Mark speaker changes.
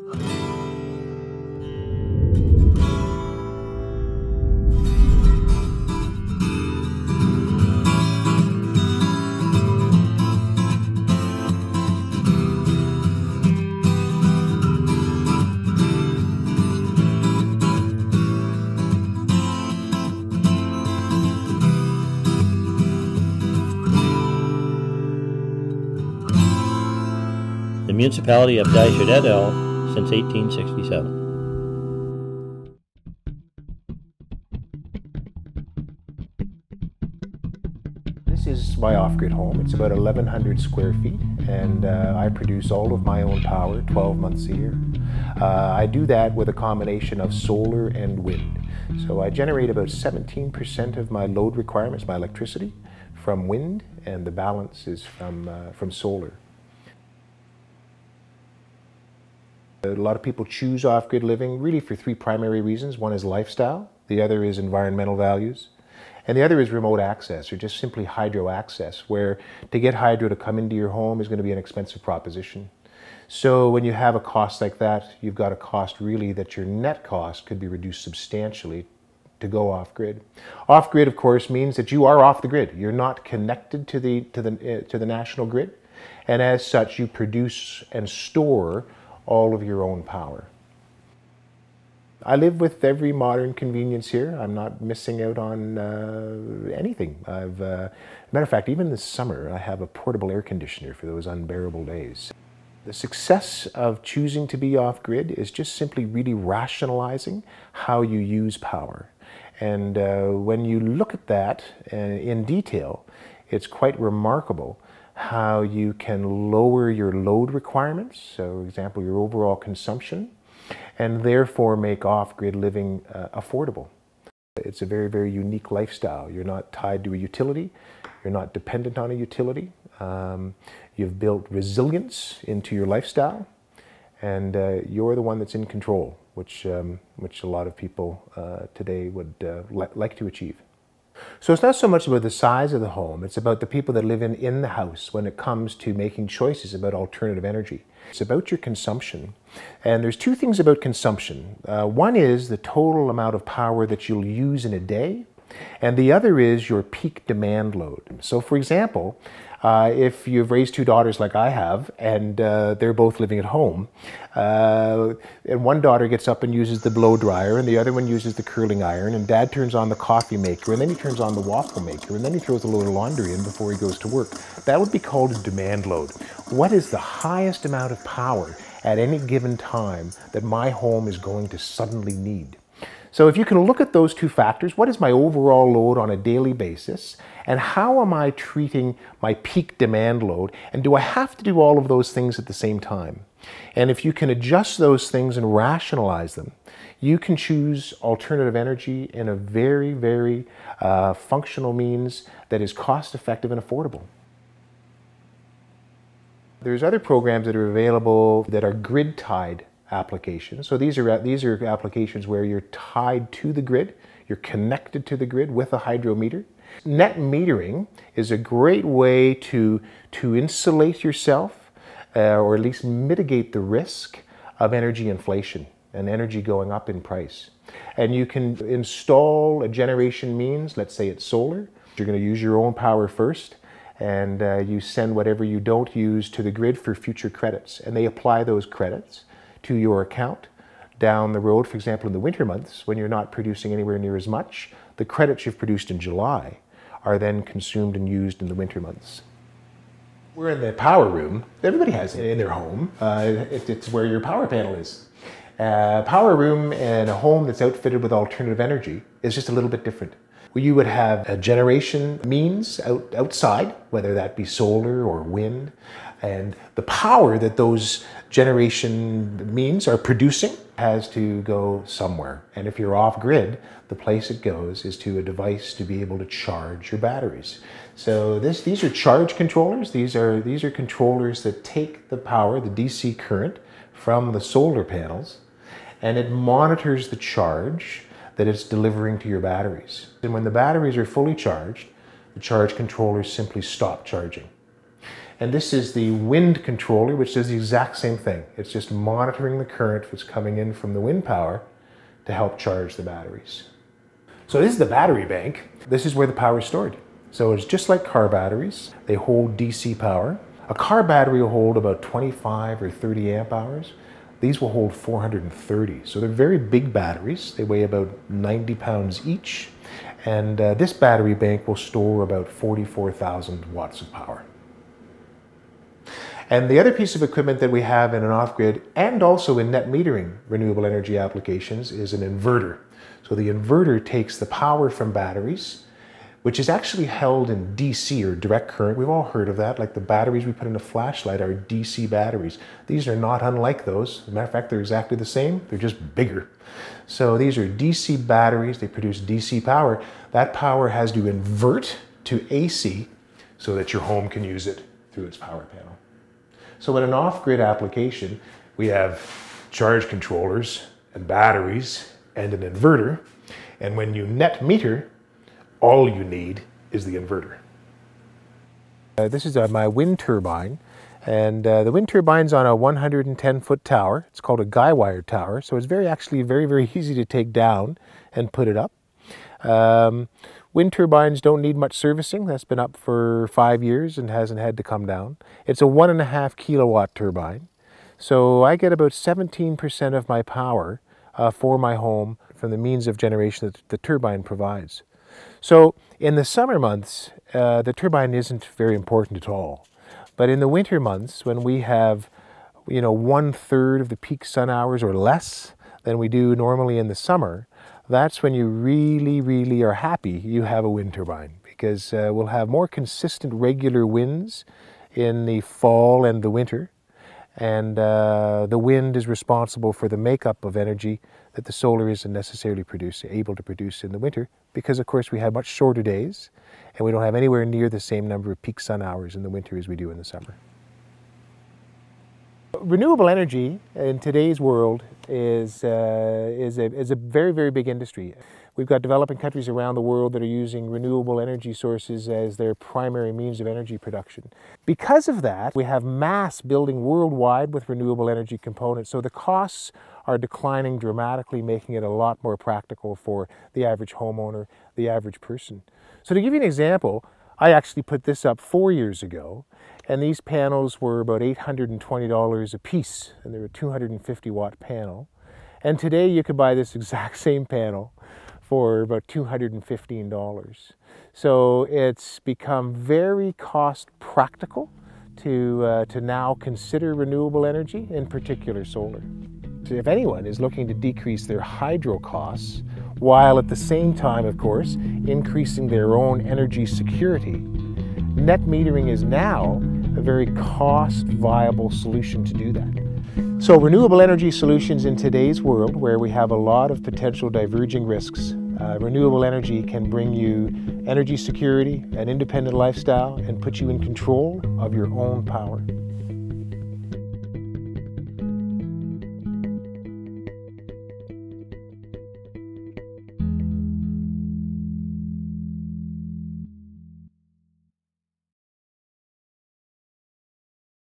Speaker 1: The municipality of Dysart et al. Since 1867.
Speaker 2: This is my off-grid home. It's about 1,100 square feet, and I produce all of my own power 12 months a year. I do that with a combination of solar and wind. So I generate about 17% of my load requirements, my electricity, from wind, and the balance is from solar. A lot of people choose off-grid living really for three primary reasons. One is lifestyle, the other is environmental values, and the other is remote access, or just simply hydro access, where to get hydro to come into your home is going to be an expensive proposition. So when you have a cost like that, you've got a cost really that your net cost could be reduced substantially to go off-grid. Off-grid, of course, means that you are off the grid. You're not connected to the national grid, and as such, you produce and store all of your own power. I live with every modern convenience here. I'm not missing out on anything. Matter of fact, even this summer, I have a portable air conditioner for those unbearable days. The success of choosing to be off-grid is just simply really rationalizing how you use power. And when you look at that in detail, it's quite remarkable how you can lower your load requirements, so for example, your overall consumption, and therefore make off-grid living affordable. It's a very, very unique lifestyle. You're not tied to a utility. You're not dependent on a utility. You've built resilience into your lifestyle, and you're the one that's in control, which a lot of people today would like to achieve. So it's not so much about the size of the home, it's about the people that live in the house when it comes to making choices about alternative energy. It's about your consumption. And there's two things about consumption. One is the total amount of power that you'll use in a day, and the other is your peak demand load. So for example, if you've raised two daughters like I have, and they're both living at home, and one daughter gets up and uses the blow dryer, and the other one uses the curling iron, and dad turns on the coffee maker, and then he turns on the waffle maker, and then he throws a load of laundry in before he goes to work. That would be called a demand load. What is the highest amount of power at any given time that my home is going to suddenly need? So if you can look at those two factors, what is my overall load on a daily basis, and how am I treating my peak demand load, and do I have to do all of those things at the same time? And if you can adjust those things and rationalize them, you can choose alternative energy in a very, very functional means that is cost-effective and affordable. There's other programs that are available that are grid-tied applications. So these are applications where you're tied to the grid, you're connected to the grid with a hydrometer. Net metering is a great way to insulate yourself or at least mitigate the risk of energy inflation and energy going up in price. And you can install a generation means, let's say it's solar. You're going to use your own power first, and you send whatever you don't use to the grid for future credits, and they apply those credits to your account down the road. For example, in the winter months, when you're not producing anywhere near as much, the credits you've produced in July are then consumed and used in the winter months. We're in the power room. Everybody has it in their home. It's where your power panel is. Power room in a home that's outfitted with alternative energy is just a little bit different. You would have a generation means outside, whether that be solar or wind, and the power that those generation means are producing has to go somewhere. And if you're off grid, the place it goes is to a device to be able to charge your batteries. So these are charge controllers. These are controllers that take the power, the DC current, from the solar panels, and it monitors the charge that it's delivering to your batteries. And when the batteries are fully charged, the charge controllers simply stop charging. And this is the wind controller, which does the exact same thing. It's just monitoring the current that's coming in from the wind power to help charge the batteries. So this is the battery bank. This is where the power is stored. So it's just like car batteries. They hold DC power. A car battery will hold about 25 or 30 amp hours. These will hold 430. So they're very big batteries. They weigh about 90 pounds each. And this battery bank will store about 44,000 watts of power. And the other piece of equipment that we have in an off-grid and also in net metering renewable energy applications is an inverter. So the inverter takes the power from batteries, which is actually held in DC or direct current. We've all heard of that, like the batteries we put in a flashlight are DC batteries. These are not unlike those. As a matter of fact, they're exactly the same, they're just bigger. So these are DC batteries, they produce DC power. That power has to invert to AC so that your home can use it through its power panel. So in an off-grid application, we have charge controllers and batteries and an inverter. And when you net meter, all you need is the inverter. This is my wind turbine. And the wind turbine's on a 110-foot tower. It's called a guy-wire tower. So it's actually very easy to take down and put it up. Wind turbines don't need much servicing. That's been up for 5 years and hasn't had to come down. It's a 1.5 kilowatt turbine. So I get about 17% of my power for my home from the means of generation that the turbine provides. So in the summer months, the turbine isn't very important at all. But in the winter months, when we have, 1/3 of the peak sun hours or less than we do normally in the summer, that's when you really are happy you have a wind turbine, because we'll have more consistent regular winds in the fall and the winter, and the wind is responsible for the makeup of energy that the solar isn't necessarily able to produce in the winter, because of course we have much shorter days and we don't have anywhere near the same number of peak sun hours in the winter as we do in the summer. Renewable energy in today's world is a very big industry. We've got developing countries around the world that are using renewable energy sources as their primary means of energy production. Because of that, we have mass building worldwide with renewable energy components, so the costs are declining dramatically, making it a lot more practical for the average homeowner, the average person. So to give you an example, I actually put this up 4 years ago, and these panels were about $820 a piece, and they're a 250-watt panel. And today you could buy this exact same panel for about $215. So it's become very cost practical to now consider renewable energy, in particular solar. If anyone is looking to decrease their hydro costs, while at the same time, of course, increasing their own energy security, net metering is now a very cost-viable solution to do that. So renewable energy solutions in today's world, where we have a lot of potential diverging risks, renewable energy can bring you energy security, an independent lifestyle, and put you in control of your own power.